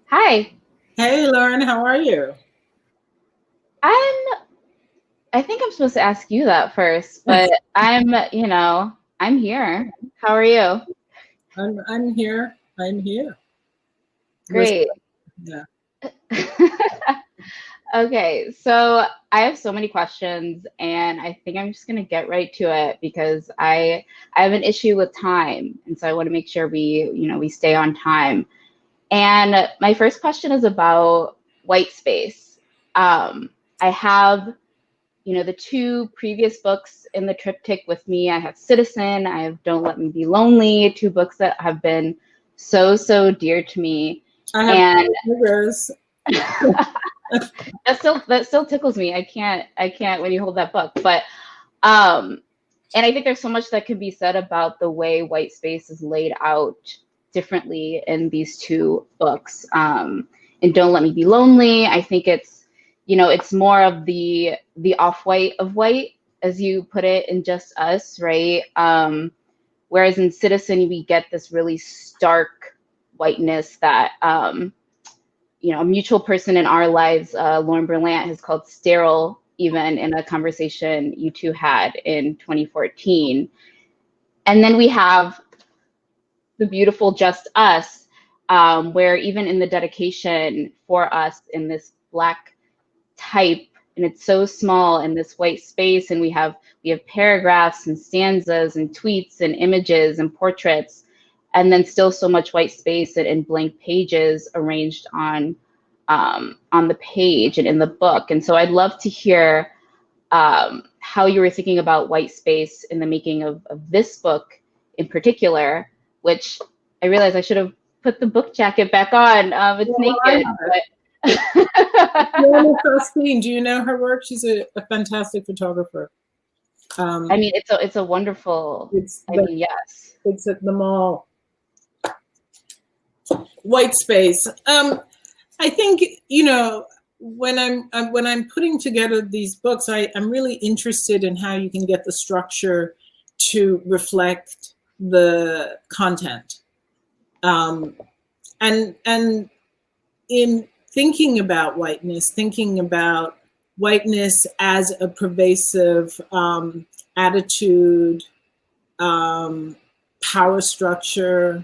Hi. Hey, Lauren, how are you? I'm I think I'm supposed to ask you that first, but I'm here. How are you? I'm here. I'm here. Listen, Great. yeah. Okay, so I have so many questions and I think I'm just gonna get right to it because I have an issue with time, and so I want to make sure we stay on time. And my first question is about white space. I have the two previous books in the triptych with me. I have Citizen, I have Don't Let Me Be Lonely, two books that have been so dear to me. I have And fingers. that still tickles me. I can't when you hold that book. But um and I think there's so much that can be said about the way white space is laid out differently in these two books. In Don't Let Me Be Lonely, I think it's more of the off-white of white, as you put it in Just Us, right? Whereas in Citizen, we get this really stark whiteness that a mutual person in our lives, Lauren Berlant, has called sterile, even in a conversation you two had in 2014. And then we have the beautiful Just Us, where even in the dedication for us in this Black type, and it's so small in this white space, and we have paragraphs and stanzas and tweets and images and portraits, and then still so much white space and blank pages arranged on the page and in the book. And so I'd love to hear how you were thinking about white space in the making of this book in particular, which I realized I should have put the book jacket back on. It's naked. Christine, do you know her work? She's a fantastic photographer. I mean, it's a wonderful. Yes. It's at the mall. White space. I think when I'm putting together these books, I'm really interested in how you can get the structure to reflect the content, and in thinking about whiteness as a pervasive attitude, power structure,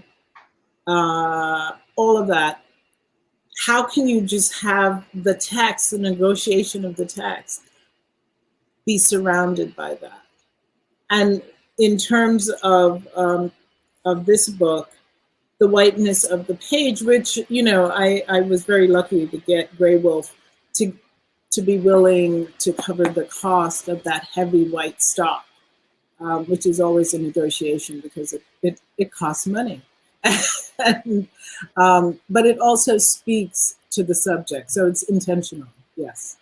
all of that. How can you just have the text, the negotiation of the text, be surrounded by that? And in terms of this book, the whiteness of the page, which I was very lucky to get Grey Wolf to be willing to cover the cost of that heavy white stock, which is always a negotiation because it costs money. And, but it also speaks to the subject, so it's intentional, yes,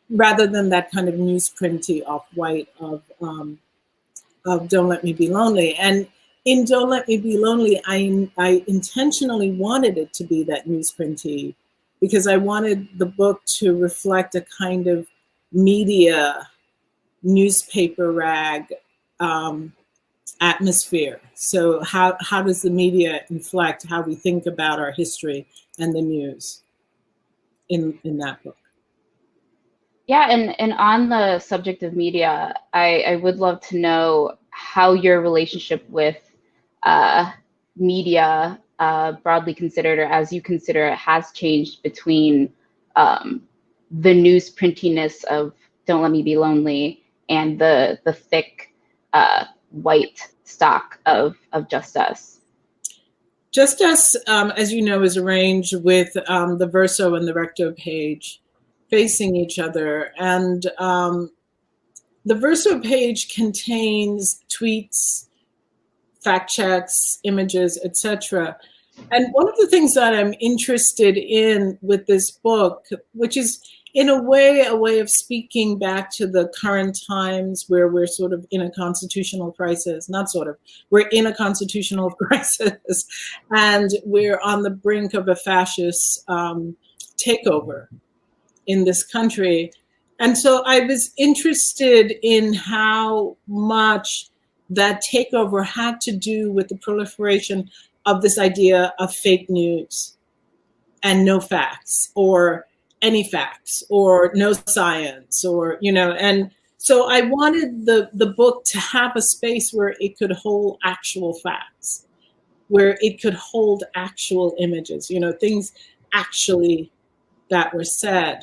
rather than that kind of newsprinty off-white of Don't Let Me Be Lonely. And in Don't Let Me Be Lonely, I intentionally wanted it to be that newsprinty because I wanted the book to reflect a kind of media, newspaper rag atmosphere. So how does the media inflect how we think about our history and the news in that book? Yeah, and on the subject of media, I would love to know how your relationship with media, broadly considered, or as you consider it, has changed between the newsprintiness of Don't Let Me Be Lonely and the thick white stock of Just Us. Just Us, as you know, is arranged with the verso and the recto page facing each other. And the verso page contains tweets, fact checks, images, etc. And one of the things that I'm interested in with this book, which is in a way of speaking back to the current times where we're sort of in a constitutional crisis, not sort of, we're in a constitutional crisis, and we're on the brink of a fascist takeover in this country. And so I was interested in how much that takeover had to do with the proliferation of this idea of fake news. and no facts, or any facts, or no science, or, you know, and so I wanted the book to have a space where it could hold actual facts, where it could hold actual images, you know, things actually that were said,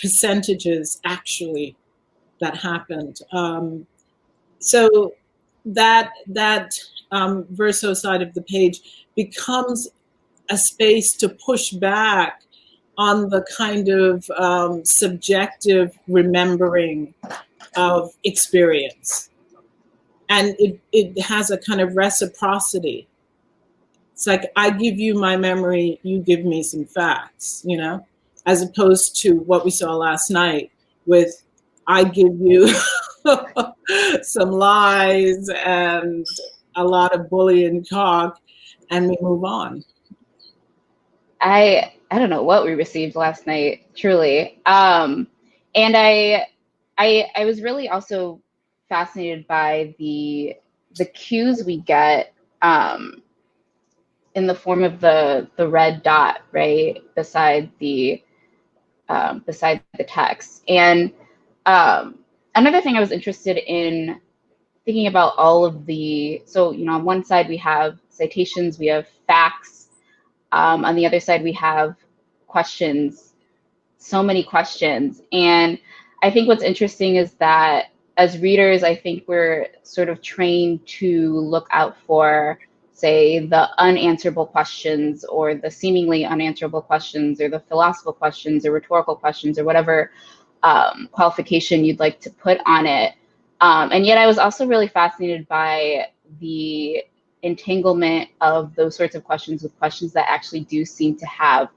percentages actually that happened. So that verso side of the page becomes a space to push back on the kind of subjective remembering of experience. And it has a kind of reciprocity. It's like, I give you my memory, you give me some facts, you know, as opposed to what we saw last night with, I give you some lies and a lot of bullying talk, and we move on. I don't know what we received last night, truly. And I was really also fascinated by the cues we get in the form of the red dot, right, beside the text. And another thing I was interested in thinking about all of the, so, you know, on one side we have citations, we have facts. On the other side we have questions, so many questions. And I think what's interesting is that as readers, I think we're sort of trained to look out for, say, the unanswerable questions, or the seemingly unanswerable questions, or the philosophical questions, or rhetorical questions, or whatever qualification you'd like to put on it. And yet I was also really fascinated by the entanglement of those sorts of questions with questions that actually do seem to have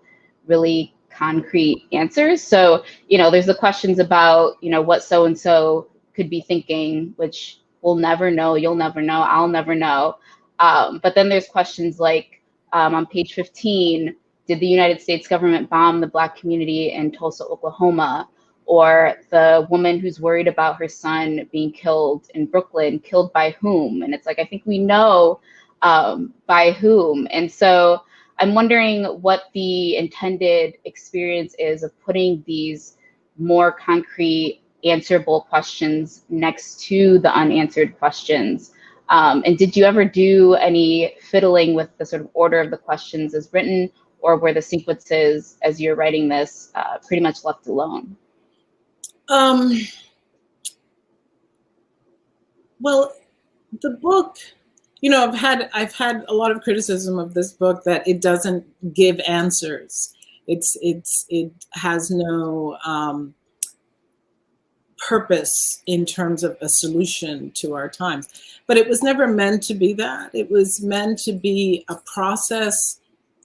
really concrete answers. So, you know, there's the questions about, you know, what so-and-so could be thinking, which we'll never know, you'll never know, I'll never know. But then there's questions like, on page 15, did the United States government bomb the Black community in Tulsa, Oklahoma? Or the woman who's worried about her son being killed in Brooklyn, killed by whom? And it's like, I think we know by whom. And so I'm wondering what the intended experience is of putting these more concrete, answerable questions next to the unanswered questions. And did you ever do any fiddling with the sort of order of the questions as written, or were the sequences, as you're writing this, pretty much left alone? Well, the book, you know, I've had a lot of criticism of this book that it doesn't give answers. It has no purpose in terms of a solution to our times. But it was never meant to be that. It was meant to be a process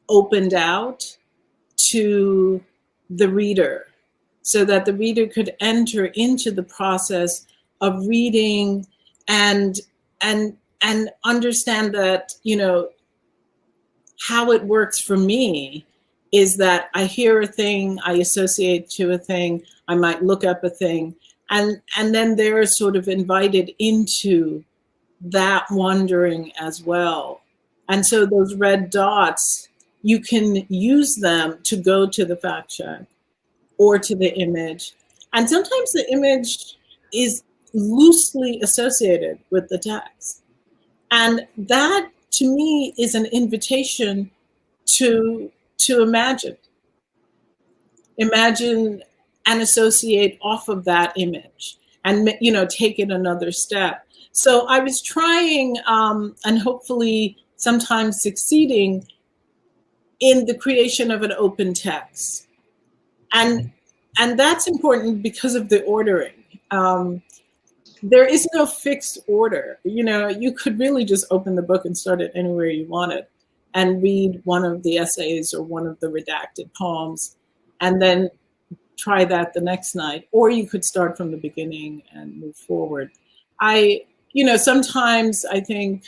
opened out to the reader, so that the reader could enter into the process of reading and understand that, you know, how it works for me is that I hear a thing, I associate to a thing, I might look up a thing, and then they're sort of invited into that wondering as well. And so those red dots, you can use them to go to the fact check or to the image. And sometimes the image is loosely associated with the text. And that, to me, is an invitation to imagine. Imagine and associate off of that image and, you know, take it another step. So I was trying, and hopefully sometimes succeeding, in the creation of an open text. And that's important because of the ordering. There is no fixed order. You know, you could really just open the book and start it anywhere you wanted and read one of the essays or one of the redacted poems and then try that the next night. Or you could start from the beginning and move forward. You know, sometimes I think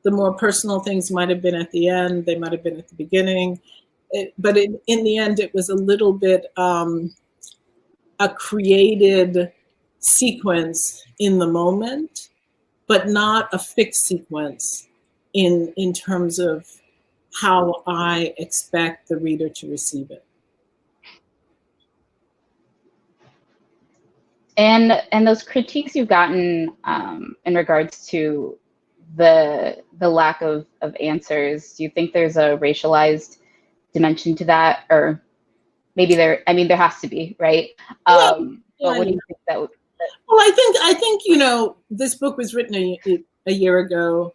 the more personal things might have been at the end, they might have been at the beginning. But in the end, it was a little bit a created sequence in the moment, but not a fixed sequence in terms of how I expect the reader to receive it. And those critiques you've gotten in regards to the lack of answers, do you think there's a racialized dimension to that? Or maybe there has to be, right? But what do you think that would? Well, I think this book was written a year ago,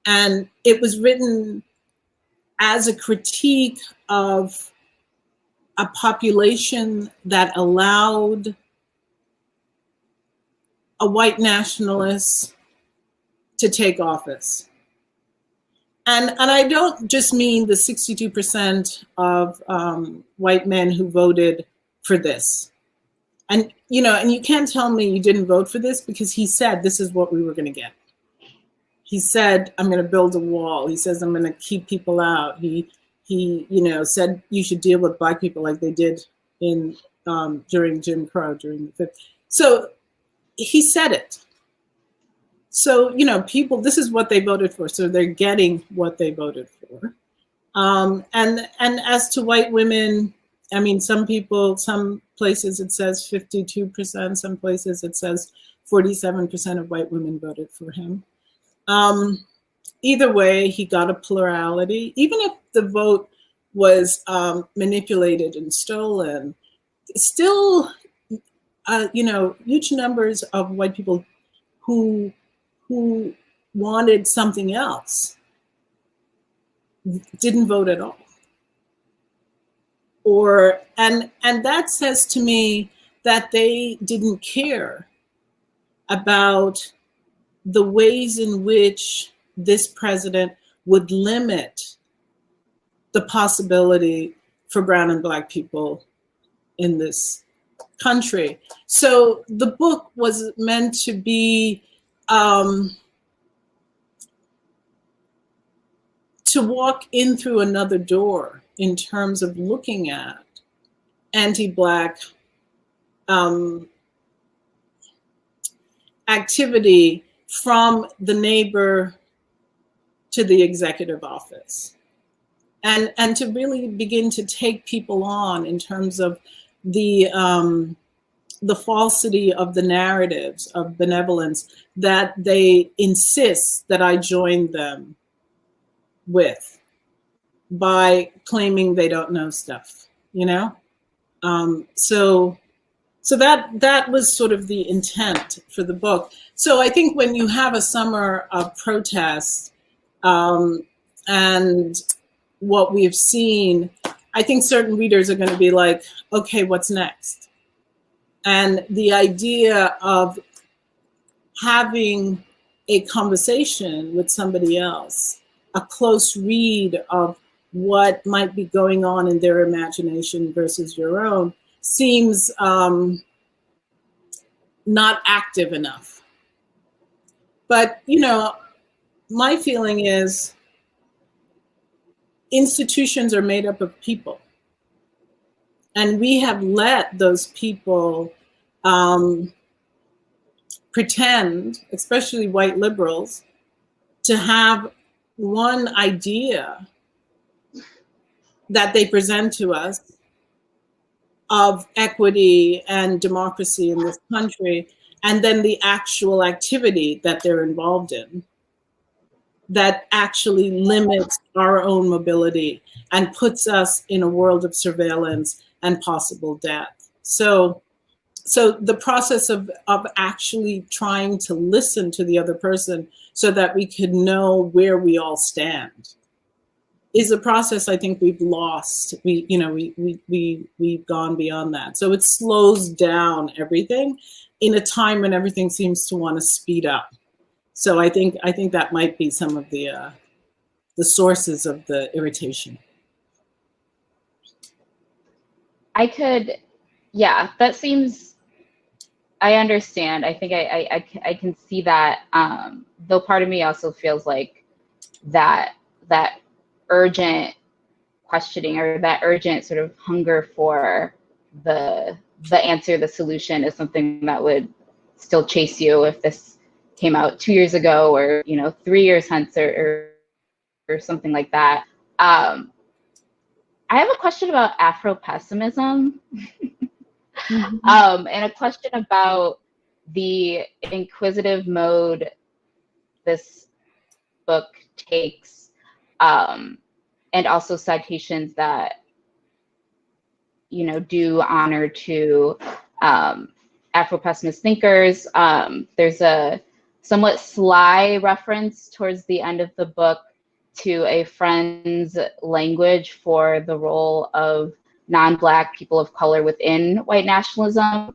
and it was written as a critique of a population that allowed a white nationalist to take office. And I don't just mean the 62% of white men who voted for this. And you can't tell me you didn't vote for this, because he said this is what we were going to get. He said, I'm going to build a wall. He says, I'm going to keep people out. He said you should deal with Black people like they did during Jim Crow, during the 50s. So he said it. So, people, this is what they voted for. So they're getting what they voted for. And as to white women, I mean, some places it says 52%, some places it says 47% of white women voted for him. Either way, he got a plurality. Even if the vote was manipulated and stolen, still, huge numbers of white people who wanted something else didn't vote at all. And that says to me that they didn't care about the ways in which this president would limit the possibility for brown and Black people in this country. So the book was meant to be to walk in through another door in terms of looking at anti-Black activity from the neighbor to the executive office, and to really begin to take people on in terms of the falsity of the narratives of benevolence that they insist that I join them with by claiming they don't know stuff, So that was sort of the intent for the book. So I think when you have a summer of protests and what we've seen, I think certain readers are going to be like, okay, what's next? And the idea of having a conversation with somebody else, a close read of what might be going on in their imagination versus your own, seems not active enough. But, my feeling is institutions are made up of people. And we have let those people pretend, especially white liberals, to have one idea that they present to us of equity and democracy in this country, and then the actual activity that they're involved in that actually limits our own mobility and puts us in a world of surveillance and possible death. So the process of actually trying to listen to the other person so that we could know where we all stand is a process I think we've lost. We've gone beyond that. So it slows down everything in a time when everything seems to want to speed up. So I think that might be some of the sources of the irritation. That seems, I understand. I think I can see that. Though part of me also feels like that urgent questioning, or that urgent sort of hunger for the answer, the solution, is something that would still chase you if this came out 2 years ago, or 3 years hence, or something like that. I have a question about Afro-pessimism, and a question about the inquisitive mode this book takes, and also citations that, you know, do honor to Afro-pessimist thinkers. There's a somewhat sly reference towards the end of the book to a friend's language for the role of non-Black people of color within white nationalism,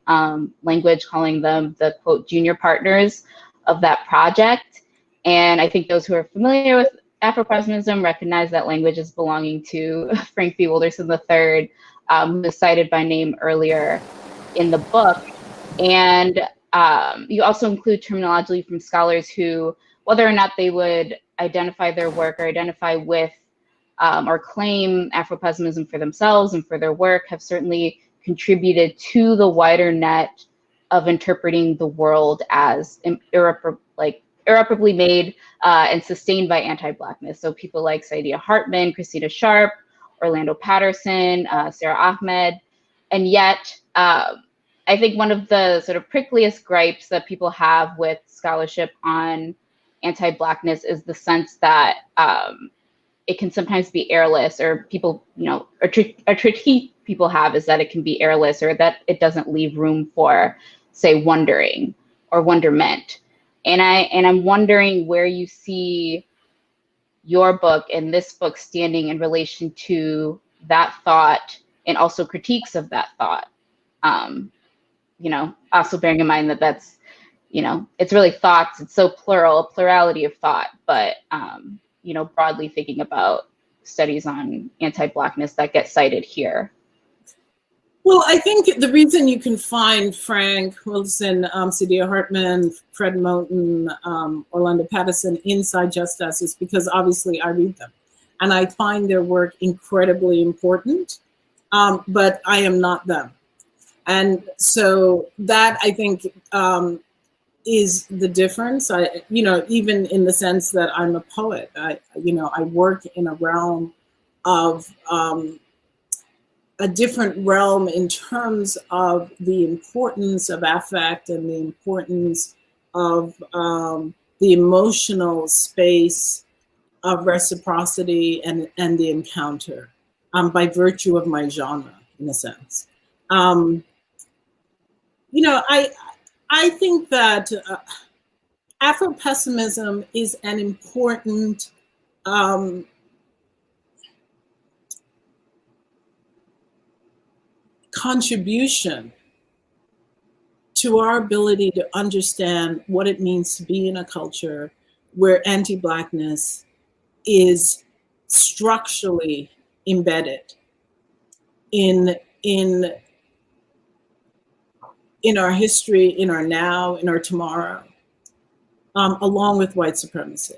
language calling them the, quote, junior partners of that project. And I think those who are familiar with Afro-pessimism recognize that language as belonging to Frank B. Wilderson III, who was cited by name earlier in the book. And you also include terminology from scholars who, whether or not they would identify their work or identify with or claim Afro-pessimism for themselves and for their work, have certainly contributed to the wider net of interpreting the world as irreparably made and sustained by anti-Blackness. So people like Saidiya Hartman, Christina Sharp, Orlando Patterson, Sarah Ahmed. And yet, I think one of the sort of prickliest gripes that people have with scholarship on anti-Blackness is the sense that it can sometimes be airless, or people, you know, a critique people have is that it can be airless, or that it doesn't leave room for, say, wondering or wonderment. And I'm wondering where you see your book and this book standing in relation to that thought, and also critiques of that thought. You know, also bearing in mind that that's, you know, it's really thoughts, it's so plural, a plurality of thought, but, you know, broadly thinking about studies on anti-Blackness that get cited here. Well, I think the reason you can find Frank Wilson, Saidiya Hartman, Fred Moten, Orlando Patterson inside Just Us is because obviously I read them. And I find their work incredibly important, but I am not them. And so that, I think, is the difference. You know, even in the sense that I'm a poet, you know, I work in a realm of a different realm in terms of the importance of affect and the importance of the emotional space of reciprocity and the encounter, by virtue of my genre, in a sense. You know, I think that Afro-pessimism is an important contribution to our ability to understand what it means to be in a culture where anti-Blackness is structurally embedded in our history, in our now, in our tomorrow, along with white supremacy.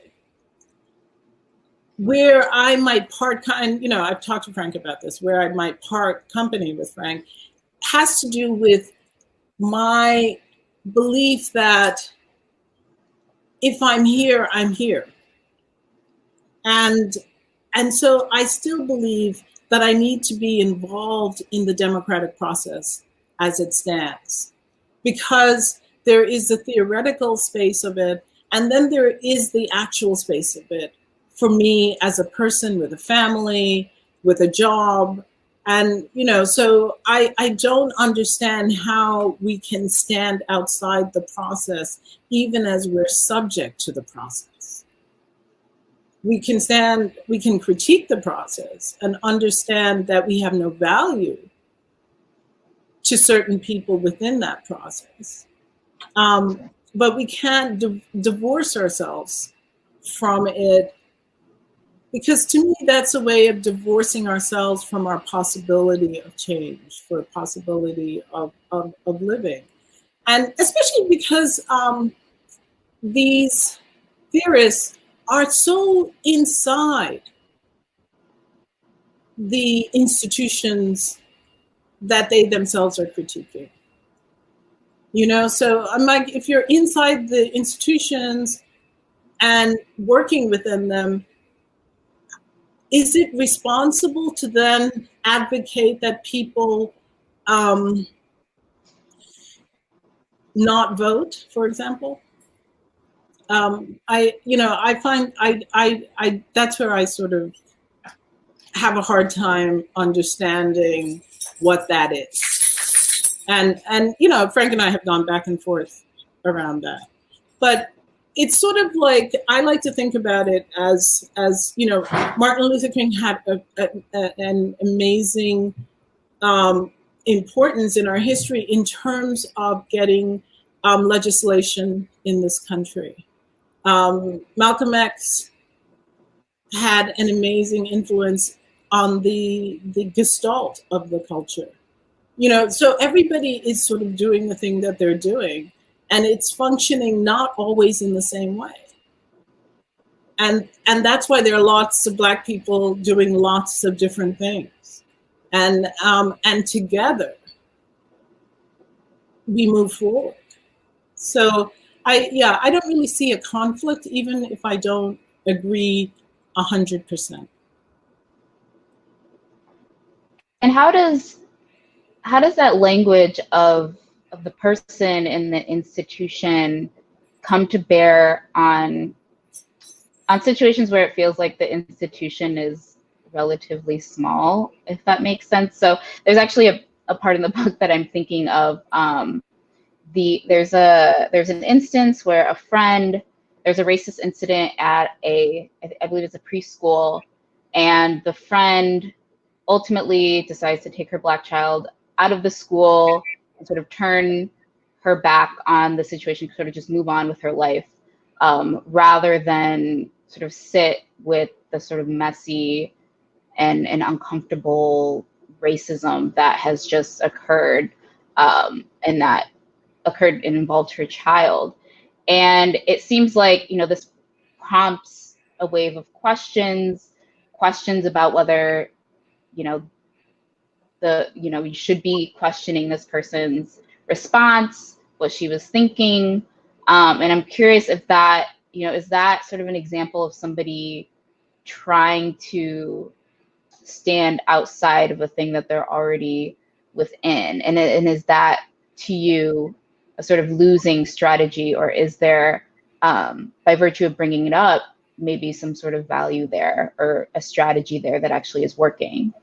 Where I might part, you know, I've talked to Frank about this, where I might part company with Frank has to do with my belief that if I'm here, I'm here. And so I still believe that I need to be involved in the democratic process as it stands, because there is the theoretical space of it, and then there is the actual space of it for me as a person with a family, with a job. And, you know, so I don't understand how we can stand outside the process, even as we're subject to the process. We can critique the process and understand that we have no value to certain people within that process. But we can't divorce ourselves from it, because to me, that's a way of divorcing ourselves from our possibility of change, for a possibility of living. And especially because these theorists are so inside the institutions that they themselves are critiquing. You know, so I'm like, if you're inside the institutions and working within them, is it responsible to then advocate that people not vote, for example? I find that's where I sort of have a hard time understanding what that is. And Frank and I have gone back and forth around that. But it's sort of like, I like to think about it as Martin Luther King had an amazing importance in our history in terms of getting legislation in this country. Malcolm X had an amazing influence on the gestalt of the culture. So everybody is sort of doing the thing that they're doing, and it's functioning not always in the same way. And that's why there are lots of Black people doing lots of different things. And together we move forward. So I don't really see a conflict, even if I don't agree 100%. And how does that language of the person in the institution come to bear on situations where it feels like the institution is relatively small, if that makes sense? So there's actually a part in the book that I'm thinking of. There's an instance where there's a racist incident at I believe it's a preschool, and the friend ultimately decides to take her Black child out of the school and sort of turn her back on the situation, sort of just move on with her life, rather than sort of sit with the sort of messy and uncomfortable racism that has just occurred, and that occurred and involved her child. And it seems like, this prompts a wave of questions about whether, you should be questioning this person's response, what she was thinking. And I'm curious if that, is that sort of an example of somebody trying to stand outside of a thing that they're already within? And is that, to you, a sort of losing strategy, or is there, by virtue of bringing it up, maybe some sort of value there or a strategy there that actually is working?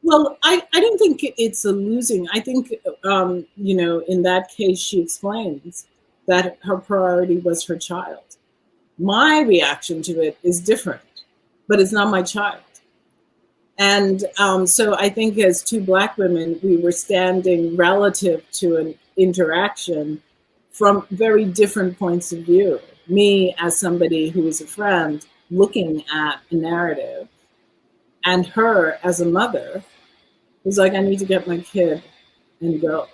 Well, I don't think it's a losing. I think, in that case, she explains that her priority was her child. My reaction to it is different, but it's not my child. And so I think as two Black women, we were standing relative to an interaction from very different points of view. Me as somebody who is a friend looking at a narrative, and her as a mother who's like, I need to get my kid and go.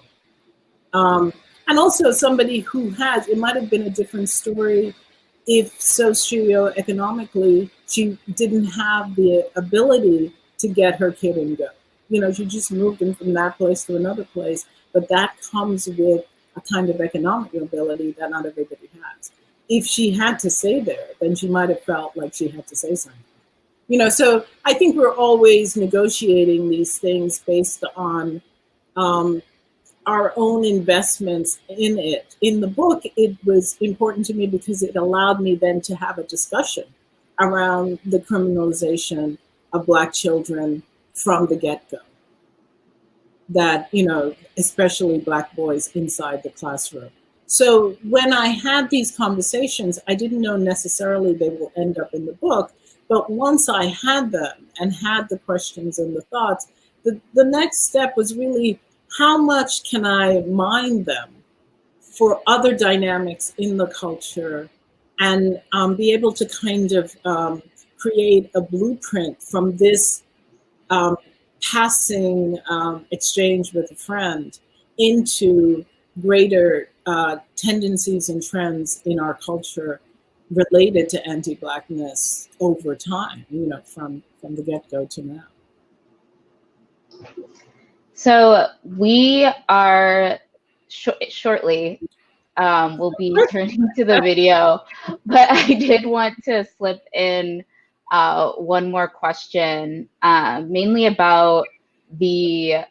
And also somebody who it might have been a different story if socioeconomically she didn't have the ability to get her kid and go. She just moved him from that place to another place, but that comes with a kind of economic ability that not everybody has. If she had to stay there, then she might have felt like she had to say something. So I think we're always negotiating these things based on our own investments in it. In the book, it was important to me because it allowed me then to have a discussion around the criminalization of Black children from the get-go. That, especially Black boys inside the classroom. So when I had these conversations, I didn't know necessarily they will end up in the book, but once I had them and had the questions and the thoughts, the next step was really, how much can I mine them for other dynamics in the culture and be able to kind of create a blueprint from this passing exchange with a friend into greater tendencies and trends in our culture related to anti-Blackness over time, from the get-go to now. So we are shortly, we'll be turning to the video, but I did want to slip in one more question, mainly about the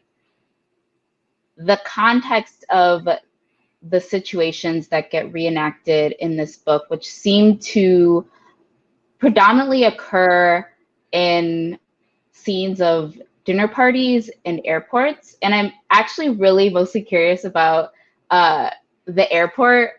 context of the situations that get reenacted in this book, which seem to predominantly occur in scenes of dinner parties and airports. And I'm actually really mostly curious about the airport,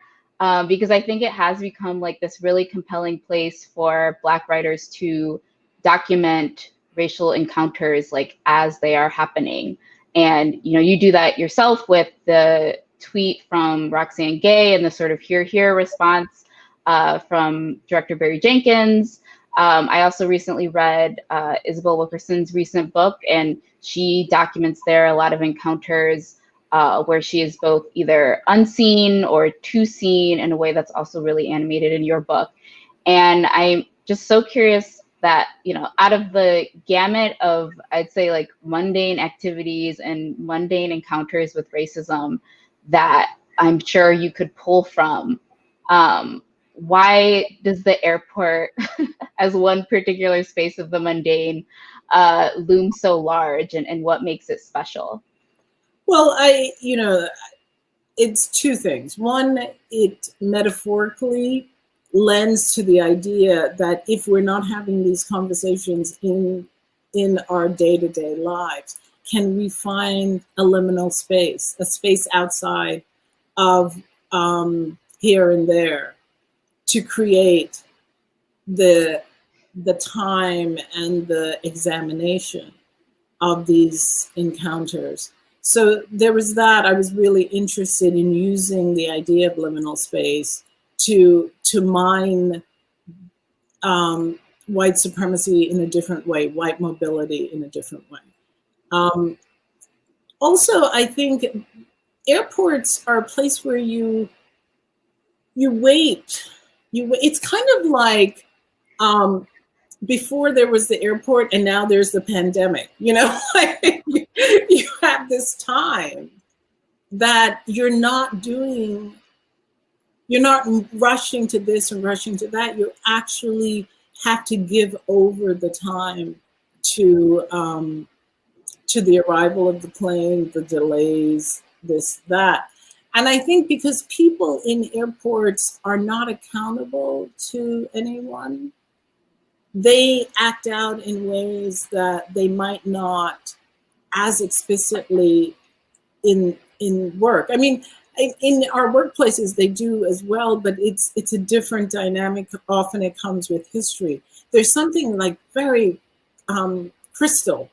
because I think it has become like this really compelling place for Black writers to document racial encounters like as they are happening. And you do that yourself with the tweet from Roxane Gay and the sort of hear response from director Barry Jenkins. I also recently read Isabel Wilkerson's recent book, and she documents there a lot of encounters where she is both either unseen or too seen in a way that's also really animated in your book. And I'm just so curious that, out of the gamut of, I'd say, like mundane activities and mundane encounters with racism that I'm sure you could pull from, why does the airport as one particular space of the mundane loom so large, and what makes it special? Well, it's two things. One, it metaphorically lends to the idea that if we're not having these conversations in our day-to-day lives, can we find a liminal space, a space outside of here and there, to create the time and the examination of these encounters. So there was that. I was really interested in using the idea of liminal space to mine white supremacy in a different way, white mobility in a different way. Also, I think airports are a place where you wait. It's kind of like before there was the airport and now there's the pandemic. Like you have this time that you're not rushing to this and rushing to that. You actually have to give over the time to the arrival of the plane, the delays, this, that. And I think because people in airports are not accountable to anyone, they act out in ways that they might not as explicitly in work. I mean, in our workplaces, they do as well, but it's a different dynamic. Often it comes with history. There's something like very crystal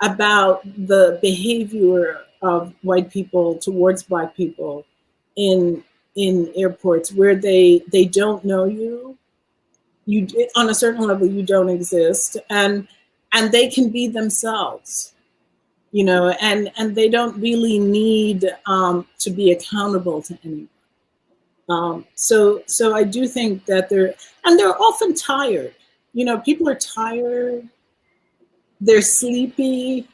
about the behavior of white people towards Black people in airports, where they don't know you. You, on a certain level, you don't exist, and they can be themselves, and they don't really need to be accountable to anyone. So I do think that they're often tired. People are tired. They're sleepy,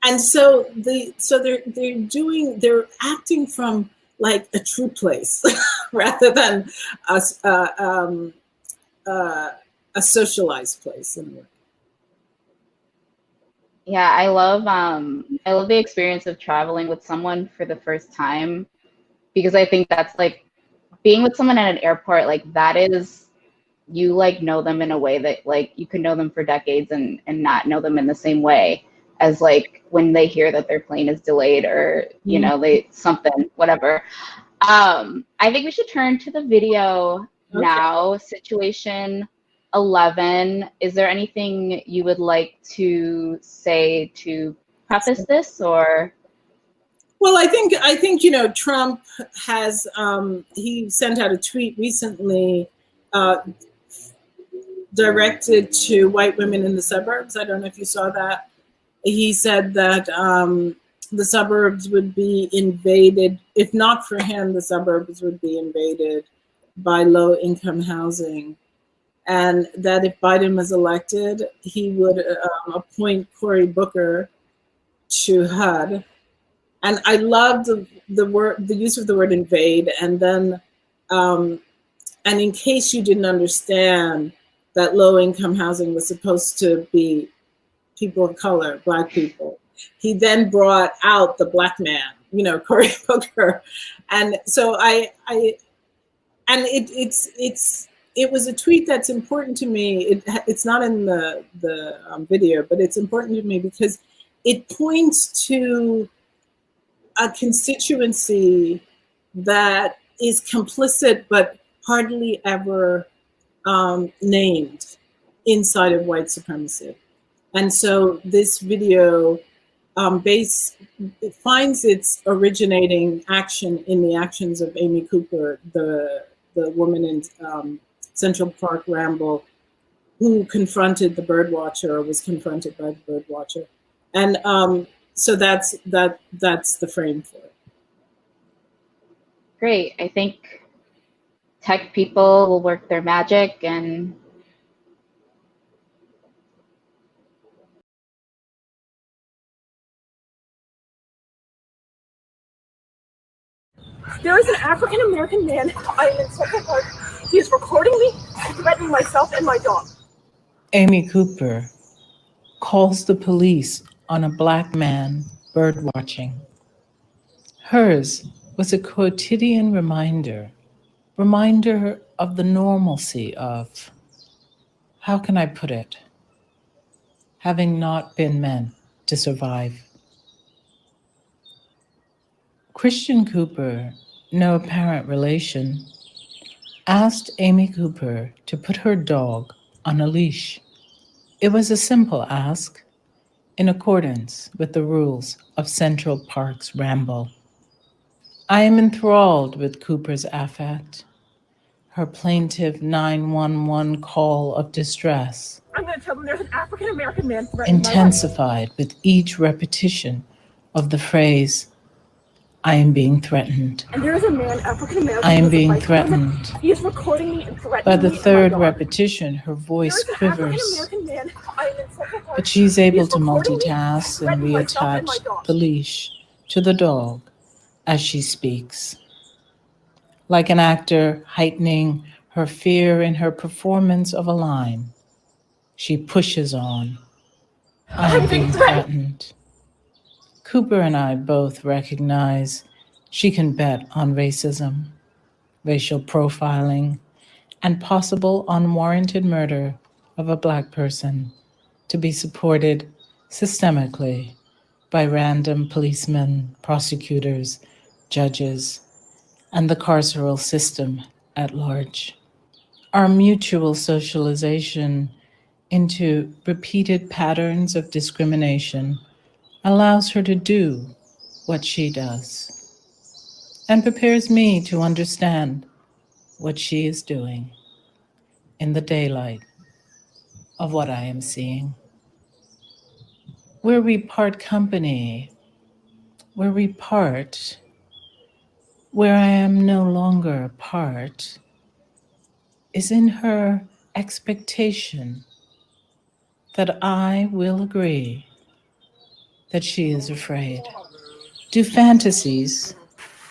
and so they're acting from like a true place rather than a socialized place. Yeah, I love the experience of traveling with someone for the first time, because I think that's like being with someone at an airport. Like that is, you like know them in a way that like you could know them for decades and not know them in the same way as like when they hear that their plane is delayed or they something, whatever. I think we should turn to the video now. Situation 11. Is there anything you would like to say to preface this, or? Well, I think Trump has he sent out a tweet recently directed to white women in the suburbs. I don't know if you saw that. He said that the suburbs would be invaded. If not for him, the suburbs would be invaded by low-income housing. And that if Biden was elected, he would appoint Cory Booker to HUD. And I love the use of the word invade. And then, and in case you didn't understand, that low-income housing was supposed to be people of color, Black people. He then brought out the Black man, you know, Cory Booker, and so it was a tweet that's important to me. It's not in the video, but it's important to me because it points to a constituency that is complicit but hardly ever named inside of white supremacy. And so this video it finds its originating action in the actions of Amy Cooper, the woman in Central Park Ramble, who confronted the birdwatcher, or was confronted by the birdwatcher. And so that's the frame for it. Great. I think tech people will work their magic, and there is an African-American man. I am in Central Park. He is recording me and threatening myself and my dog. Amy Cooper calls the police on a Black man bird watching. Hers was a quotidian reminder of the normalcy of, how can I put it, having not been meant to survive. Christian Cooper, no apparent relation, asked Amy Cooper to put her dog on a leash. It was a simple ask, in accordance with the rules of Central Park's Ramble. I am enthralled with Cooper's affect, her plaintive 911 call of distress, I'm going to tell them there's an African-American man threatening intensified with each repetition of the phrase, I am being threatened. And there is a man, African-American. I am being threatened. He is recording me and threatening By the me third and my dog. repetition, her voice quivers, Man. I am in Central Park. but she's able He is to recording me, multitask and threatening myself and my reattach dog. the leash to the dog as she speaks. Like an actor heightening her fear in her performance of a line, she pushes on. I am being threatened. Cooper and I both recognize she can bet on racism, racial profiling, and possible unwarranted murder of a Black person to be supported systemically by random policemen, prosecutors, judges, and the carceral system at large. Our mutual socialization into repeated patterns of discrimination allows her to do what she does and prepares me to understand what she is doing in the daylight of what I am seeing. Where we part company, where we part, where I am no longer a part, is in her expectation that I will agree that she is afraid. Do fantasies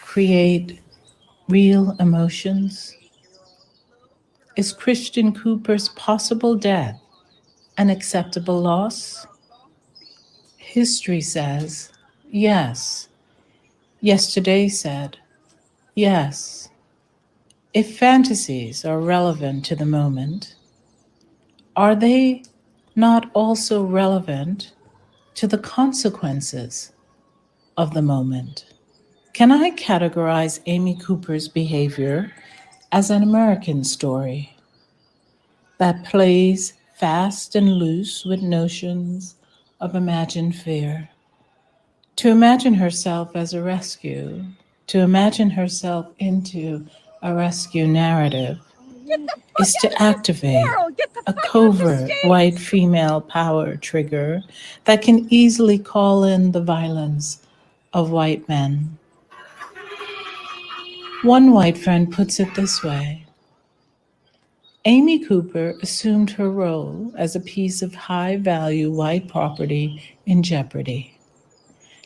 create real emotions? Is Christian Cooper's possible death an acceptable loss? History says yes. Yesterday said yes. If fantasies are relevant to the moment, are they not also relevant to the consequences of the moment? Can I categorize Amy Cooper's behavior as an American story that plays fast and loose with notions of imagined fear? To imagine herself as a rescue, to imagine herself into a rescue narrative, is to activate a covert white female power trigger that can easily call in the violence of white men. One white friend puts it this way: Amy Cooper assumed her role as a piece of high-value white property in jeopardy,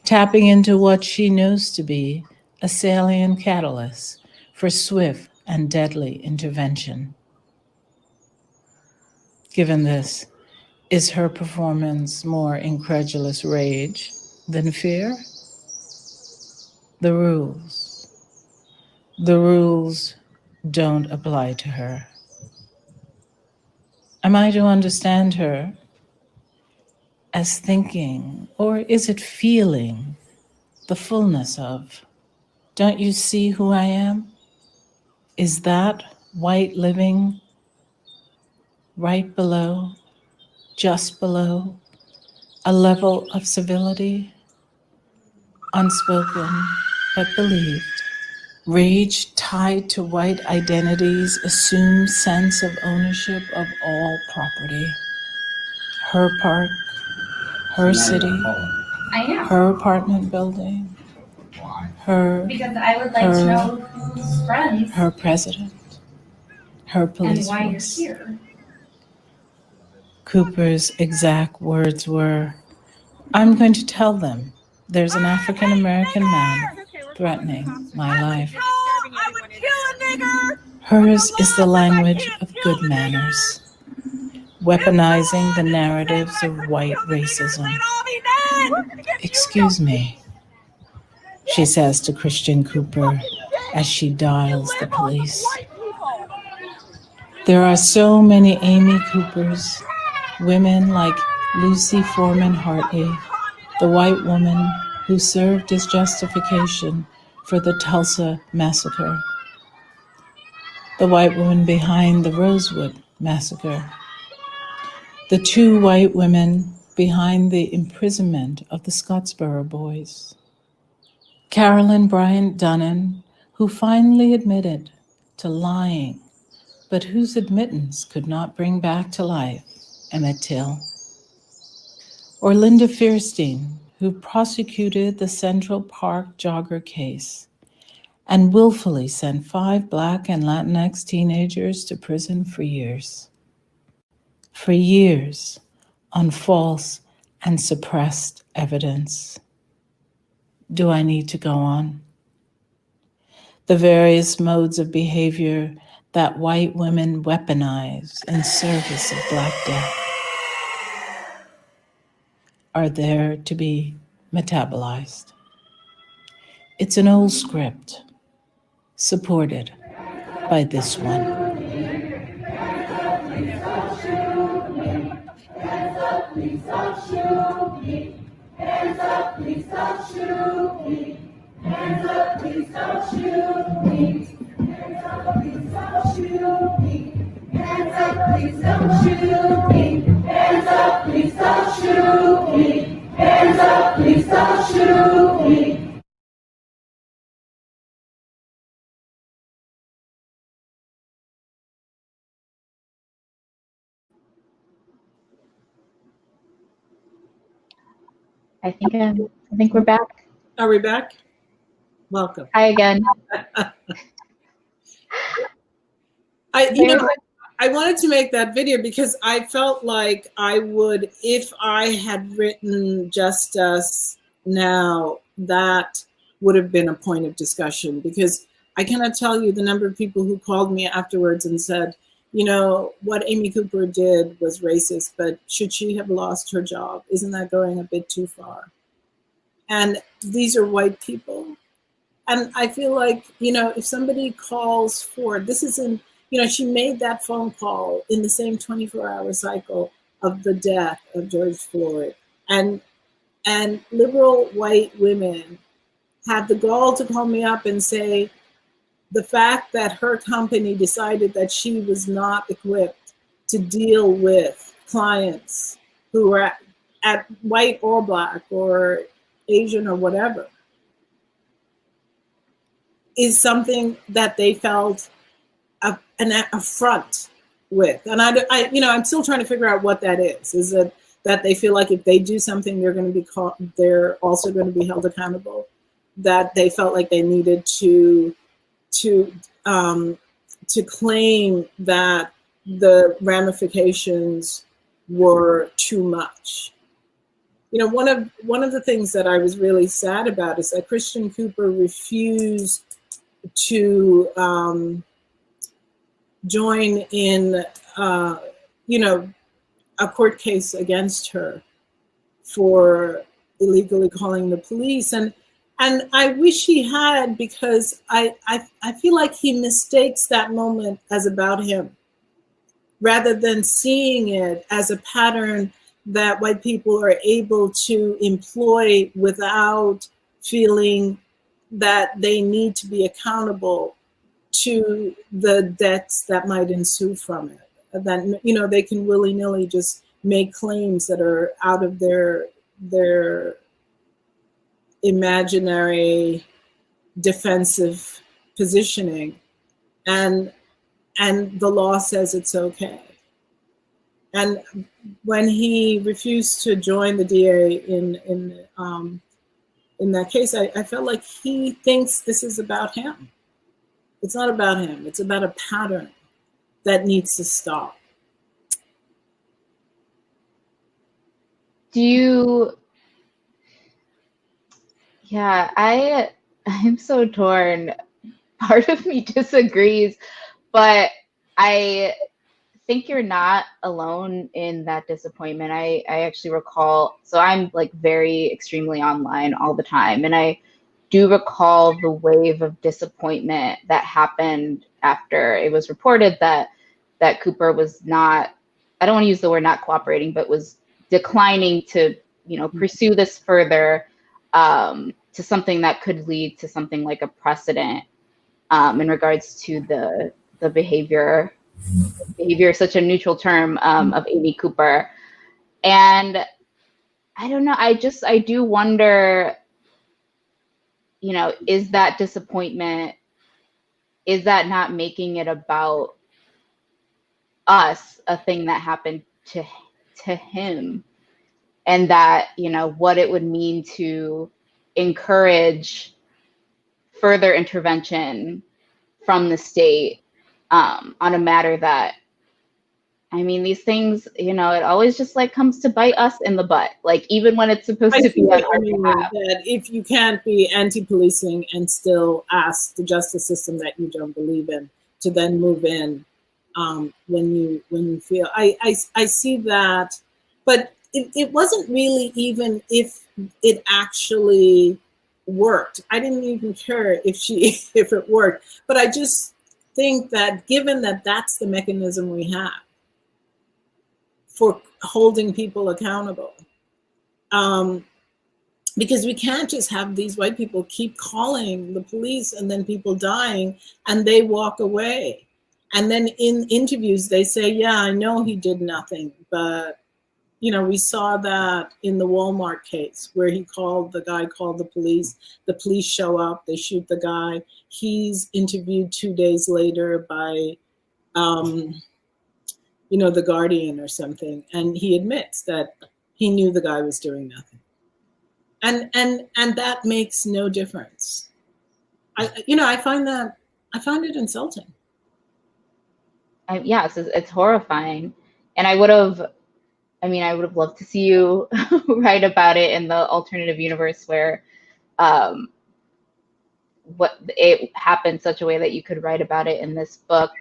tapping into what she knows to be a salient catalyst for swift and deadly intervention. Given this, is her performance more incredulous rage than fear? The rules don't apply to her. Am I to understand her as thinking, or is it feeling the fullness of, don't you see who I am? Is that white living right below, just below, a level of civility, unspoken but believed? Rage tied to white identities assumes sense of ownership of all property. Her park, her city, I am. her apartment building, her, because I would like to know who's friends her president, her police and why force. you're here. Cooper's exact words were, I'm going to tell them there's an African American man threatening my life. I would kill a nigger! Hers is the language of good manners, weaponizing the narratives of white racism. Excuse me, she says to Christian Cooper as she dials the police. There are so many Amy Coopers, women like Lucy Foreman Hartley, the white woman who served as justification for the Tulsa massacre, the white woman behind the Rosewood massacre, the two white women behind the imprisonment of the Scottsboro boys, Carolyn Bryant Dunnan, who finally admitted to lying, but whose admittance could not bring back to life Emmett Till, or Linda Fierstein, who prosecuted the Central Park jogger case and willfully sent 5 Black and Latinx teenagers to prison for years. For years on false and suppressed evidence. Do I need to go on? The various modes of behavior that white women weaponize in service of Black death are there to be metabolized. It's an old script, supported by this one. Please stop shooting. Hands up, please stop shooting. Hands up, please stop shooting. Hands up, please stop shooting. Hands up, please stop shooting. Hands up, please stop shooting. Hands up, please stop shooting. I think we're back. Are we back? Welcome. Hi again. I wanted to make that video because I felt like I would, if I had written Just Us Now, that would have been a point of discussion, because I cannot tell you the number of people who called me afterwards and said, you know, what Amy Cooper did was racist, but should she have lost her job? Isn't that going a bit too far? And these are white people. And I feel like, you know, if somebody calls for, this isn't, you know, she made that phone call in the same 24-hour cycle of the death of George Floyd. And liberal white women have the gall to call me up and say, the fact that her company decided that she was not equipped to deal with clients who were at white or Black or Asian or whatever is something that they felt an affront with. And I, you know, I'm still trying to figure out what that is. Is it that they feel like if they do something, they're going to be caught, they're also going to be held accountable? That they felt like they needed to claim that the ramifications were too much. You know, one of the things that I was really sad about is that Christian Cooper refused to join in, you know, a court case against her for illegally calling the police. And I wish he had, because I feel like he mistakes that moment as about him, rather than seeing it as a pattern that white people are able to employ without feeling that they need to be accountable to the debts that might ensue from it. That, you know, they can willy-nilly just make claims that are out of their imaginary defensive positioning, and the law says it's okay. And when he refused to join the DA in that case, I felt like he thinks this is about him. It's not about him. It's about a pattern that needs to stop. Do you? Yeah, I'm so torn. Part of me disagrees, but I think you're not alone in that disappointment. I actually recall, so I'm like very extremely online all the time, and I do recall the wave of disappointment that happened after it was reported that Cooper was not, I don't want to use the word not cooperating, but was declining to, you know, pursue this further, to something that could lead to something like a precedent, in regards to the behavior is such a neutral term, of Amy Cooper. And I don't know, I do wonder, you know, is that disappointment, is that not making it about us, a thing that happened to him, and that, you know, what it would mean to encourage further intervention from the state, on a matter that, I mean, these things, you know, it always just like comes to bite us in the butt, like even when it's supposed to be on our behalf. That if you can't be anti-policing and still ask the justice system that you don't believe in to then move in, when you feel, I see that, but it wasn't really even if it actually worked. I didn't even care if it worked, but I just think that given that that's the mechanism we have for holding people accountable, because we can't just have these white people keep calling the police and then people dying and they walk away. And then in interviews, they say, yeah, I know he did nothing, but you know, we saw that in the Walmart case where the guy called the police show up, they shoot the guy. He's interviewed 2 days later by, you know, The Guardian or something. And he admits that he knew the guy was doing nothing. And that makes no difference. I find it insulting. Yes, it's horrifying. And I would have loved to see you write about it in the alternative universe where, what it happened such a way that you could write about it in this book,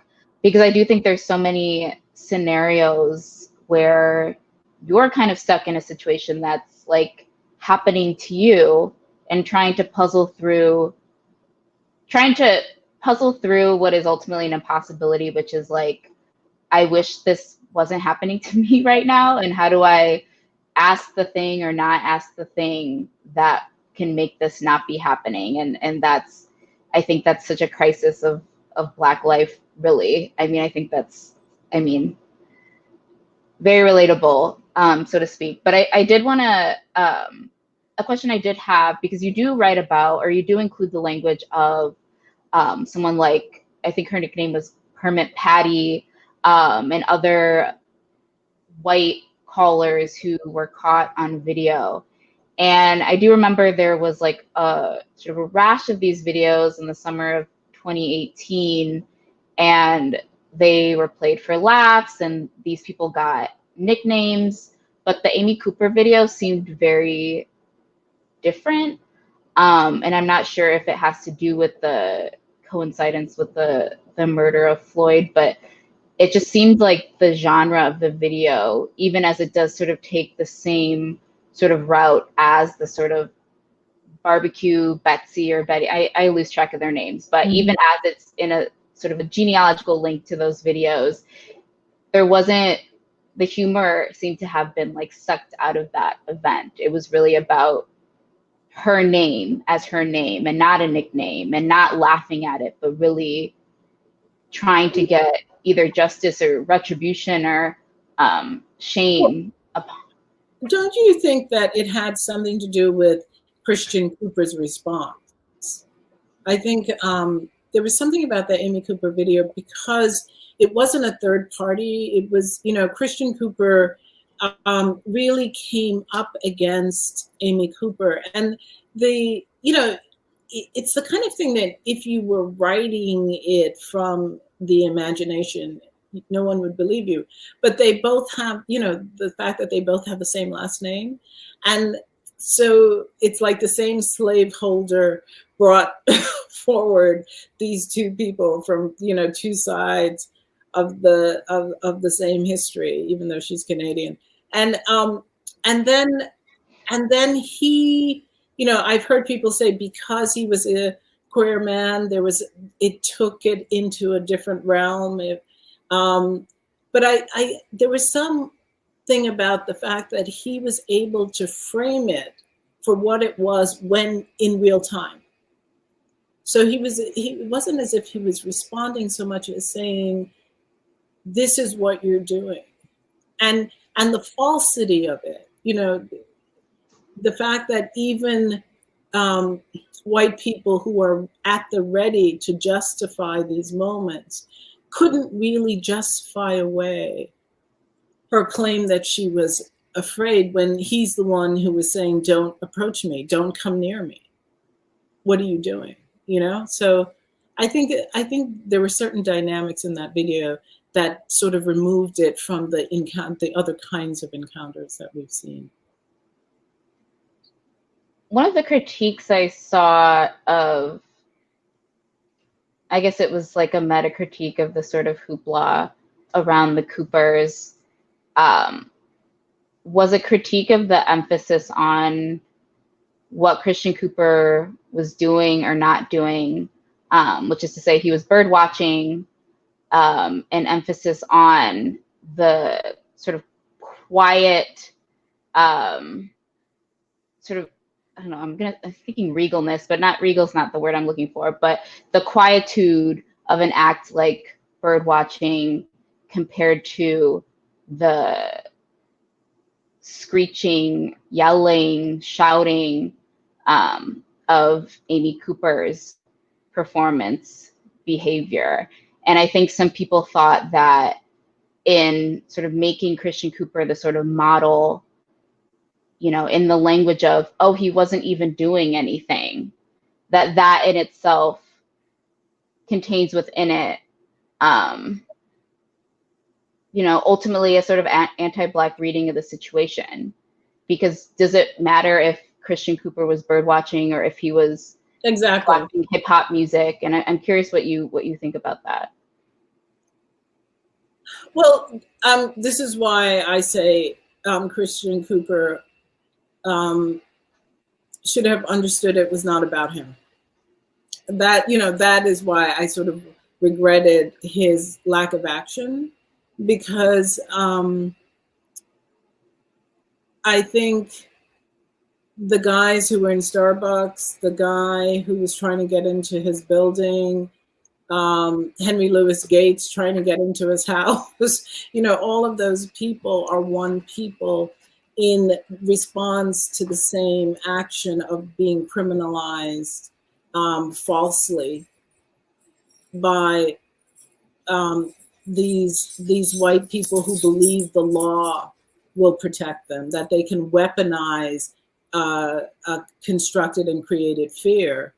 because I do think there's so many scenarios where you're kind of stuck in a situation that's like happening to you, and trying to puzzle through what is ultimately an impossibility, which is like, I wish this wasn't happening to me right now, and how do I ask the thing or not ask the thing that can make this not be happening? And I think that's such a crisis of Black life, really. I mean, I think that's, very relatable, so to speak. But I did want to, a question I did have, because you do write about, or you do include the language of someone like, I think her nickname was Hermit Patty, and other white callers who were caught on video. And I do remember there was like a sort of a rash of these videos in the summer of 2018, and they were played for laughs, and these people got nicknames, but the Amy Cooper video seemed very different. And I'm not sure if it has to do with the coincidence with the murder of Floyd, but it just seemed like the genre of the video, even as it does sort of take the same sort of route as the sort of barbecue Betsy or Betty, I lose track of their names, but even as it's in a sort of a genealogical link to those videos, there wasn't, the humor seemed to have been like sucked out of that event. It was really about her name as her name and not a nickname, and not laughing at it, but really trying to get either justice or retribution or shame upon. Don't you think that it had something to do with Christian Cooper's response? I think there was something about the Amy Cooper video, because it wasn't a third party. It was, you know, Christian Cooper really came up against Amy Cooper. And the, you know, it's the kind of thing that if you were writing it from the imagination, no one would believe you. But they both have, you know, the fact that they both have the same last name. And so it's like the same slaveholder brought forward these two people from, you know, two sides of the same history, even though she's Canadian. And then he, you know, I've heard people say because he was a queer man, it took it into a different realm. But there was something about the fact that he was able to frame it for what it was when in real time. So it wasn't as if he was responding so much as saying, this is what you're doing. And the falsity of it, you know, the fact that even white people who are at the ready to justify these moments couldn't really justify away her claim that she was afraid, when he's the one who was saying, don't approach me, don't come near me. What are you doing? You know? So I think there were certain dynamics in that video that sort of removed it from the other kinds of encounters that we've seen. One of the critiques I saw of, I guess it was like a meta critique of the sort of hoopla around the Coopers, was a critique of the emphasis on what Christian Cooper was doing or not doing, which is to say he was bird watching, an emphasis on the sort of quiet, sort of, I don't know, I'm thinking regalness, but regal's not the word I'm looking for, but the quietude of an act like bird watching compared to the screeching, yelling, shouting of Amy Cooper's performance behavior. And I think some people thought that in sort of making Christian Cooper the sort of model, you know, in the language of, oh, he wasn't even doing anything, that in itself contains within it, you know, ultimately a sort of anti-Black reading of the situation. Because does it matter if Christian Cooper was bird watching or if he was watching hip hop music? And I'm curious what you think about that. Well, this is why I say Christian Cooper should have understood it was not about him. That, you know, that is why I sort of regretted his lack of action, because I think the guys who were in Starbucks, the guy who was trying to get into his building, Henry Louis Gates trying to get into his house, you know, all of those people are one people in response to the same action of being criminalized falsely by these white people who believe the law will protect them, that they can weaponize a constructed and created fear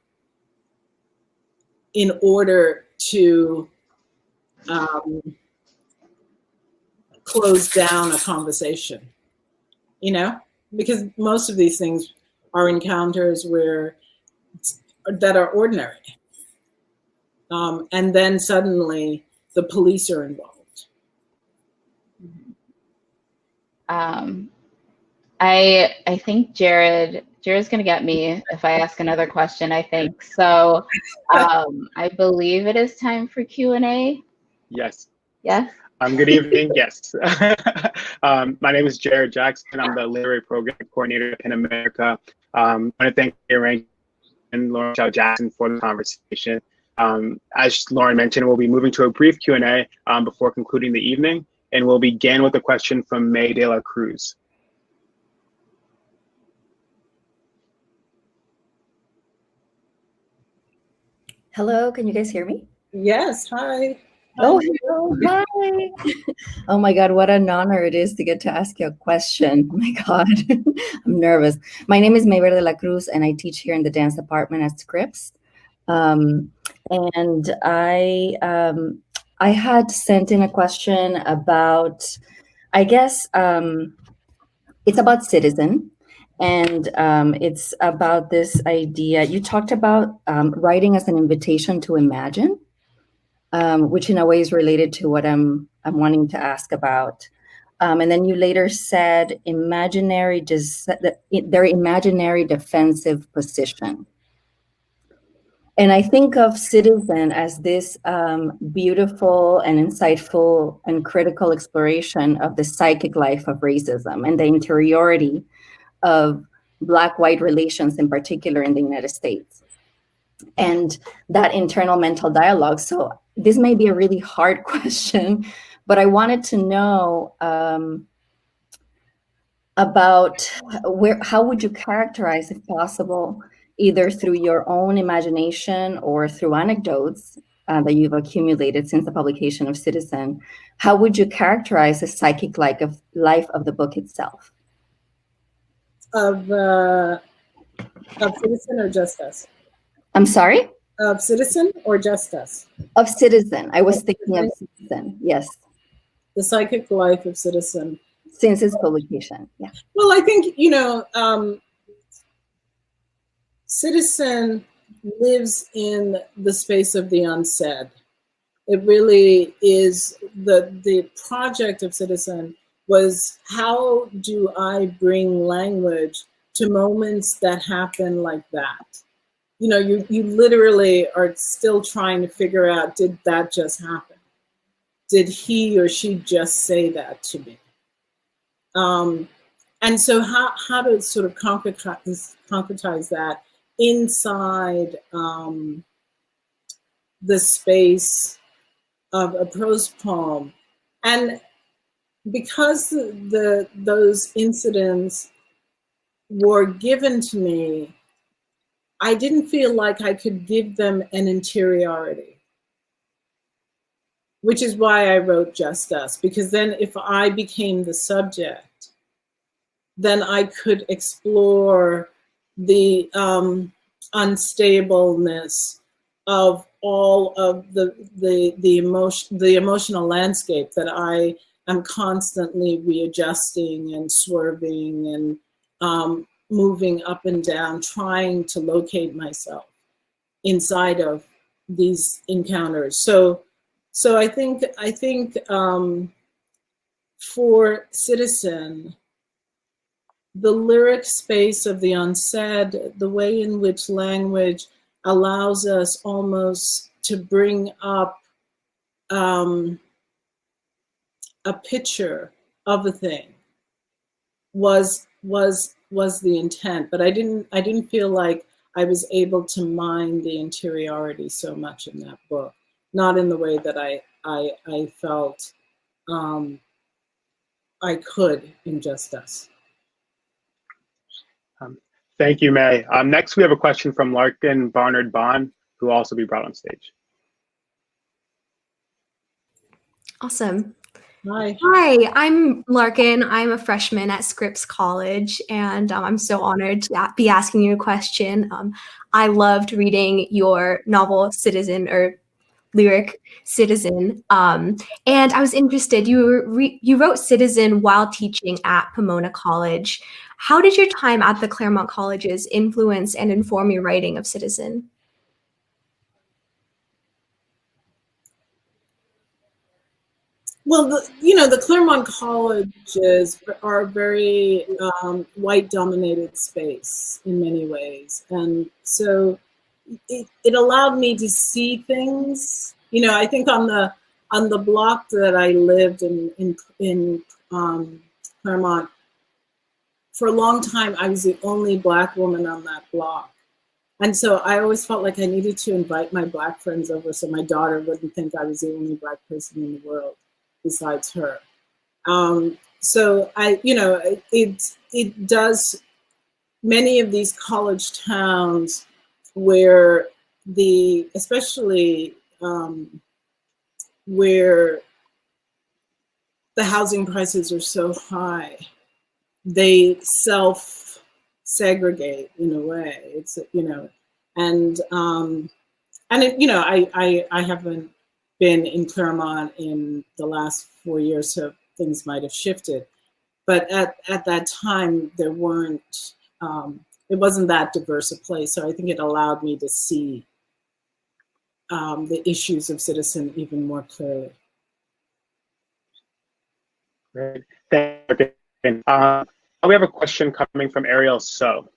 in order to close down a conversation, you know, because most of these things are encounters that are ordinary. And then suddenly the police are involved. Um, I think Jared's gonna get me if I ask another question, I think. So I believe it is time for Q&A. Yes. Yes? Good evening. Yes. My name is Jared Jackson. I'm the literary program coordinator at Penn America. I want to thank Claudia Rankine and Lauren Michele Jackson for the conversation. As Lauren mentioned, we'll be moving to a brief Q&A before concluding the evening, and we'll begin with a question from May de la Cruz. Hello, can you guys hear me? Yes, hi. Oh, hello, hi. Oh my God, what an honor it is to get to ask you a question. Oh my God, I'm nervous. My name is Mayver de la Cruz, and I teach here in the dance department at Scripps. And I had sent in a question about, I guess, it's about Citizen. And it's about this idea. You talked about writing as an invitation to imagine, which in a way is related to what I'm wanting to ask about. And then you later said their imaginary defensive position. And I think of Citizen as this beautiful and insightful and critical exploration of the psychic life of racism and the interiority of Black-white relations, in particular in the United States, and that internal mental dialogue. So this may be a really hard question, but I wanted to know about how would you characterize, if possible, either through your own imagination or through anecdotes that you've accumulated since the publication of Citizen, how would you characterize the psychic life of the book itself? Of Citizen or Just Us? I'm sorry? Of Citizen or Just Us? Of Citizen. I was thinking of Citizen, yes. The psychic life of Citizen. Since its publication, yeah. Well, I think, Citizen lives in the space of the unsaid. It really is the project of Citizen was, how do I bring language to moments that happen like that? You literally are still trying to figure out, did that just happen? Did he or she just say that to me? And so how to sort of concretize that inside the space of a prose poem. And because those incidents were given to me, I didn't feel like I could give them an interiority, which is why I wrote Just Us, because then if I became the subject, then I could explore the unstableness of all of the emotional landscape that I am constantly readjusting and swerving and moving up and down, trying to locate myself inside of these encounters. So I think for Citizen, the lyric space of the unsaid, the way in which language allows us almost to bring up a picture of a thing, was the intent. But I didn't feel like I was able to mine the interiority so much in that book, not in the way that I felt I could in Just Us. Thank you, May. Next, we have a question from Larkin Barnard Bond, who will also be brought on stage. Awesome. Hi. Hi, I'm Larkin. I'm a freshman at Scripps College, and I'm so honored to be asking you a question. I loved reading your novel Citizen, or lyric Citizen, and I was interested. You wrote Citizen while teaching at Pomona College. How did your time at the Claremont Colleges influence and inform your writing of Citizen? Well, the Claremont colleges are a very white-dominated space in many ways, and so it allowed me to see things. I think on the block that I lived in Claremont, for a long time, I was the only Black woman on that block. And so I always felt like I needed to invite my Black friends over so my daughter wouldn't think I was the only Black person in the world besides her. So it does, many of these college towns where especially where the housing prices are so high, they self-segregate in a way. It's, and I haven't been in Claremont in the last 4 years, so things might have shifted. But at that time, there weren't, it wasn't that diverse a place. So I think it allowed me to see the issues of citizen even more clearly. Great. Thank you. We have a question coming from Ariel So.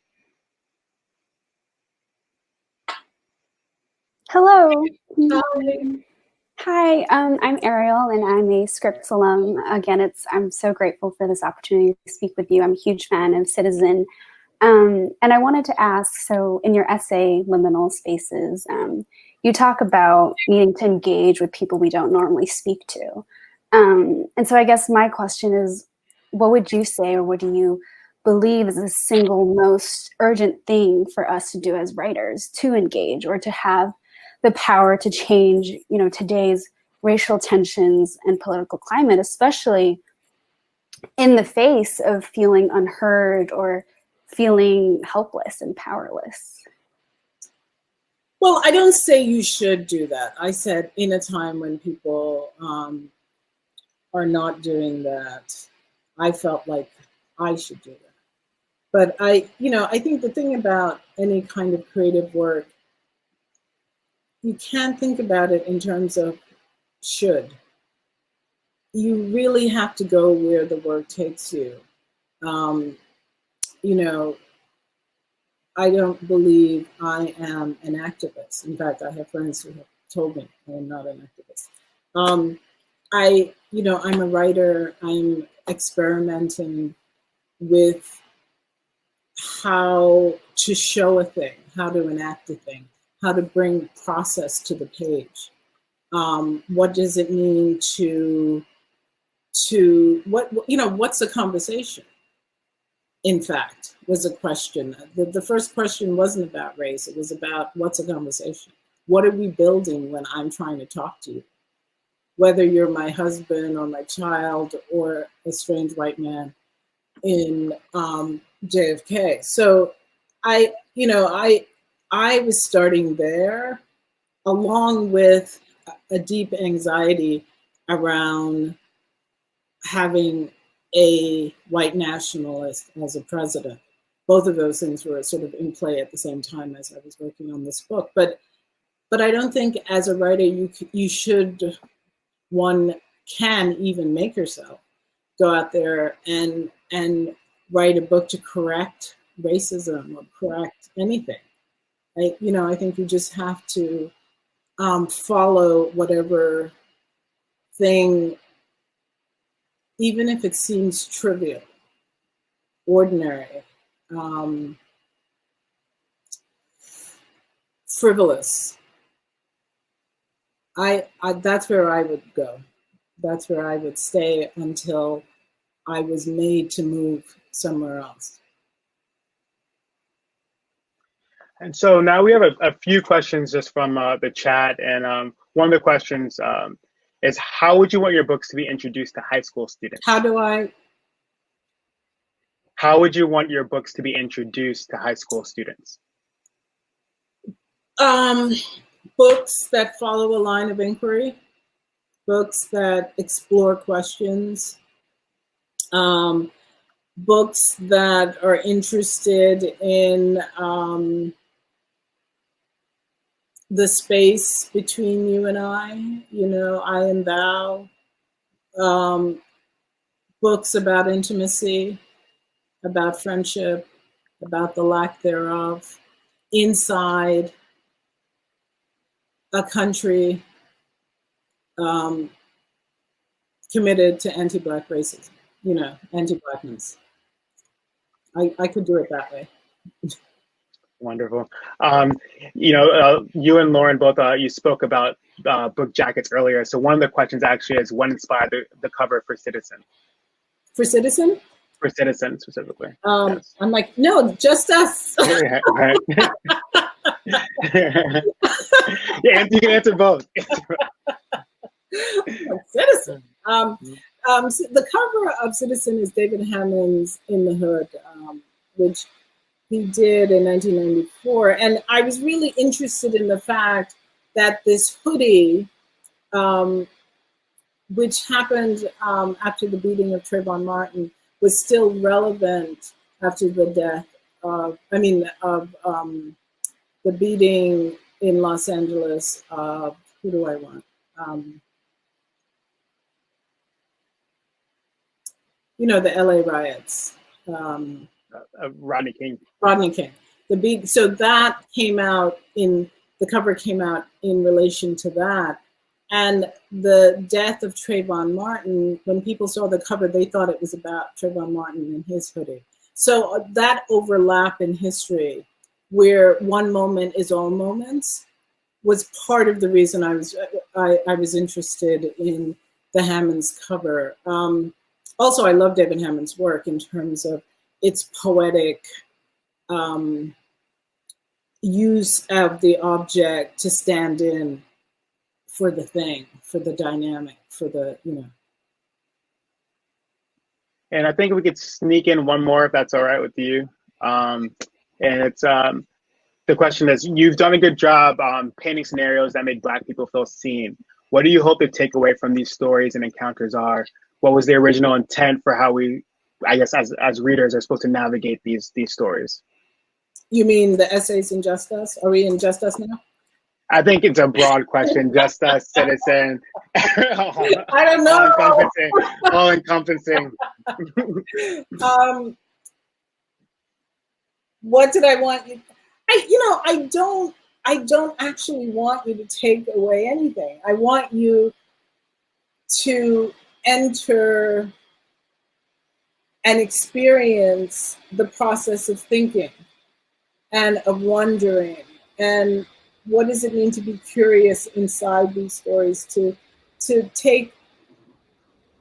Hello. Hi. Hi, I'm Ariel, and I'm a Scripps alum. Again, I'm so grateful for this opportunity to speak with you. I'm a huge fan of Citizen. And I wanted to ask, so in your essay, Liminal Spaces, you talk about needing to engage with people we don't normally speak to. And so I guess my question is, what would you say, or what do you believe is the single most urgent thing for us to do as writers to engage or to have the power to change, today's racial tensions and political climate, especially in the face of feeling unheard or feeling helpless and powerless? Well, I don't say you should do that. I said in a time when people are not doing that, I felt like I should do that. But I think the thing about any kind of creative work, you can't think about it in terms of should. You really have to go where the work takes you. I don't believe I am an activist. In fact, I have friends who have told me I am not an activist. I'm a writer. I'm experimenting with how to show a thing, how to enact a thing, how to bring process to the page. What does it mean to what's a conversation? In fact, was a question. The first question wasn't about race. It was about what's a conversation? What are we building when I'm trying to talk to you? Whether you're my husband or my child or a strange white man in JFK. So I was starting there, along with a deep anxiety around having a white nationalist as a president. Both of those things were sort of in play at the same time as I was working on this book. But I don't think as a writer you should, one can even make yourself go out there and write a book to correct racism or correct anything. I think you just have to follow whatever thing, even if it seems trivial, ordinary, frivolous. That's where I would go. That's where I would stay until I was made to move somewhere else. And so now we have a few questions just from the chat. And one of the questions is, how would you want your books to be introduced to high school students? How would you want your books to be introduced to high school students? Books that follow a line of inquiry, books that explore questions, books that are interested in the space between you and I and thou, books about intimacy, about friendship, about the lack thereof, inside a country committed to anti-Black racism, you know, anti-Blackness. I could do it that way. Wonderful. You know, you and Lauren both, you spoke about book jackets earlier. So one of the questions actually is, what inspired the cover for Citizen? For Citizen? For Citizen specifically. Yes. I'm like, no, just us. Yeah, right. Yeah, and you can answer both. Citizen. So the cover of Citizen is David Hammond's In the Hood, which he did in 1994. And I was really interested in the fact that this hoodie, which happened after the beating of Trayvon Martin, was still relevant after the death of, the beating in Los Angeles of, who do I want? You know, the LA riots. Rodney King. Rodney King. So that came out the cover came out in relation to that. And the death of Trayvon Martin, when people saw the cover, they thought it was about Trayvon Martin and his hoodie. So that overlap in history, where one moment is all moments, was part of the reason I was interested in the Hammond's cover. Also, I love David Hammond's work in terms of its poetic use of the object to stand in for the thing, for the dynamic, for the, you know. And I think we could sneak in one more, if that's all right with you. And it's, the question is, you've done a good job painting scenarios that make Black people feel seen. What do you hope the takeaway from these stories and encounters are? What was the original intent for how we, I guess, as readers are supposed to navigate these stories? You mean the essays in Just Us? Are we in Just Us now? I think it's a broad question. Just Us, Citizen. I don't know. All encompassing. What did I want you? I don't actually want you to take away anything. I want you to enter and experience the process of thinking and of wondering, and what does it mean to be curious inside these stories, to take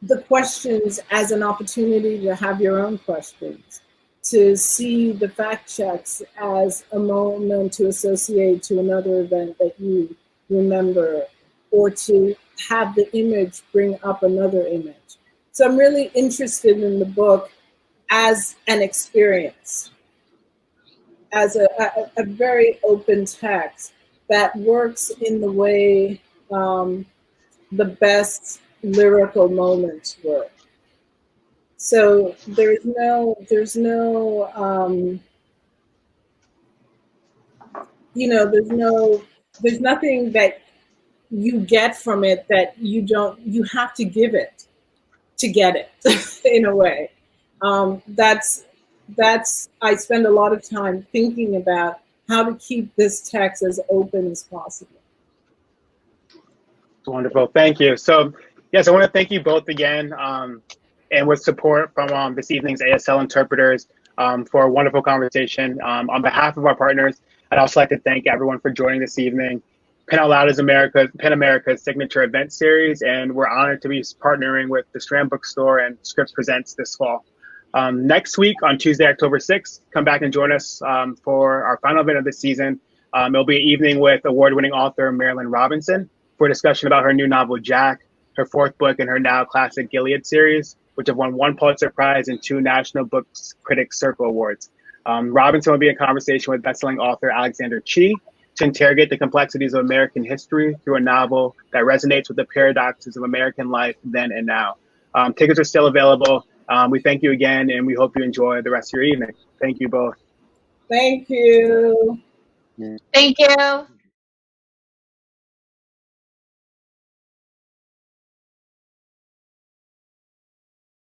the questions as an opportunity to have your own questions, to see the fact checks as a moment to associate to another event that you remember, or to have the image bring up another image. So I'm really interested in the book as an experience, as a very open text that works in the way the best lyrical moments work. So there's nothing that you get from it that you have to give it to get it in a way. I spend a lot of time thinking about how to keep this text as open as possible. Wonderful, thank you. So yes, I want to thank you both again, and with support from this evening's ASL interpreters for a wonderful conversation. On behalf of our partners, I'd also like to thank everyone for joining this evening. Pen Out Loud is PEN America's signature event series, and we're honored to be partnering with the Strand Bookstore and Scripps Presents this fall. Next week on Tuesday, October 6th, come back and join us for our final event of the season. It'll be an evening with award-winning author Marilyn Robinson for a discussion about her new novel, Jack, her fourth book in her now classic Gilead series, which have won 1 Pulitzer Prize and 2 National Books Critics Circle Awards. Robinson will be in conversation with bestselling author Alexander Chee to interrogate the complexities of American history through a novel that resonates with the paradoxes of American life then and now. Tickets are still available. We thank you again, and we hope you enjoy the rest of your evening. Thank you both. Thank you. Thank you.